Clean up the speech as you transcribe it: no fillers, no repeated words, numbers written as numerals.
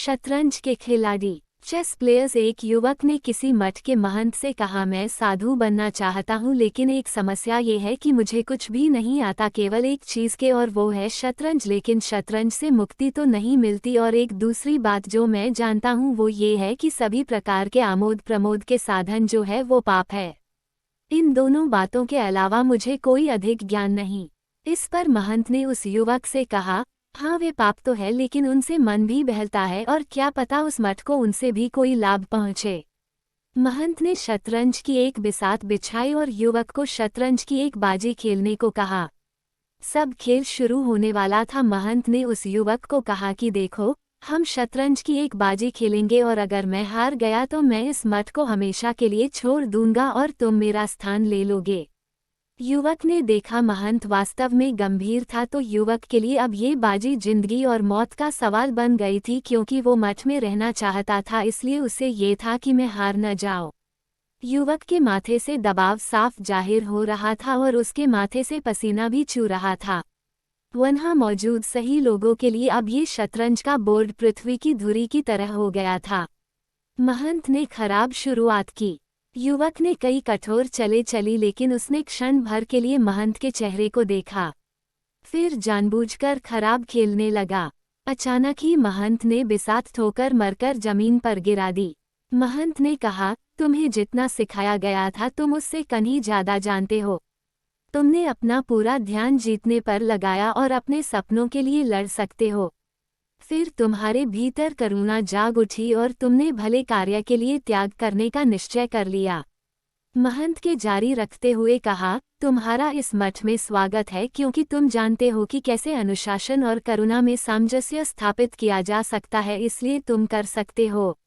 शतरंज के खिलाड़ी। Chess players. एक युवक ने किसी मठ के महंत से कहा, मैं साधु बनना चाहता हूँ लेकिन एक समस्या ये है कि मुझे कुछ भी नहीं आता केवल एक चीज़ के, और वो है शतरंज। लेकिन शतरंज से मुक्ति तो नहीं मिलती, और एक दूसरी बात जो मैं जानता हूँ वो ये है कि सभी प्रकार के आमोद प्रमोद के साधन जो है वो पाप है। इन दोनों बातों के अलावा मुझे कोई अधिक ज्ञान नहीं। इस पर महंत ने उस युवक से कहा, हाँ वे पाप तो है लेकिन उनसे मन भी बहलता है, और क्या पता उस मठ को उनसे भी कोई लाभ पहुँचे। महंत ने शतरंज की एक बिसात बिछाई और युवक को शतरंज की एक बाजी खेलने को कहा। सब खेल शुरू होने वाला था। महंत ने उस युवक को कहा कि देखो, हम शतरंज की एक बाजी खेलेंगे और अगर मैं हार गया तो मैं इस मठ को हमेशा के लिए छोड़ दूंगा और तुम मेरा स्थान ले लोगे। युवक ने देखा महंत वास्तव में गंभीर था, तो युवक के लिए अब ये बाजी जिंदगी और मौत का सवाल बन गई थी, क्योंकि वो मठ में रहना चाहता था, इसलिए उसे ये था कि मैं हार न जाऊं। युवक के माथे से दबाव साफ जाहिर हो रहा था और उसके माथे से पसीना भी चू रहा था। वहाँ मौजूद सही लोगों के लिए अब ये शतरंज का बोर्ड पृथ्वी की धुरी की तरह हो गया था। महंत ने खराब शुरुआत की। युवक ने कई कठोर चले चली, लेकिन उसने क्षण भर के लिए महंत के चेहरे को देखा, फिर जानबूझकर खराब खेलने लगा। अचानक ही महंत ने बिसात ठोकर मरकर जमीन पर गिरा दी। महंत ने कहा, तुम्हें जितना सिखाया गया था तुम उससे कहीं ज्यादा जानते हो। तुमने अपना पूरा ध्यान जीतने पर लगाया और अपने सपनों के लिए लड़ सकते हो। फिर तुम्हारे भीतर करुणा जाग उठी और तुमने भले कार्य के लिए त्याग करने का निश्चय कर लिया। महंत के जारी रखते हुए कहा, तुम्हारा इस मठ में स्वागत है, क्योंकि तुम जानते हो कि कैसे अनुशासन और करुणा में सामंजस्य स्थापित किया जा सकता है, इसलिए तुम कर सकते हो।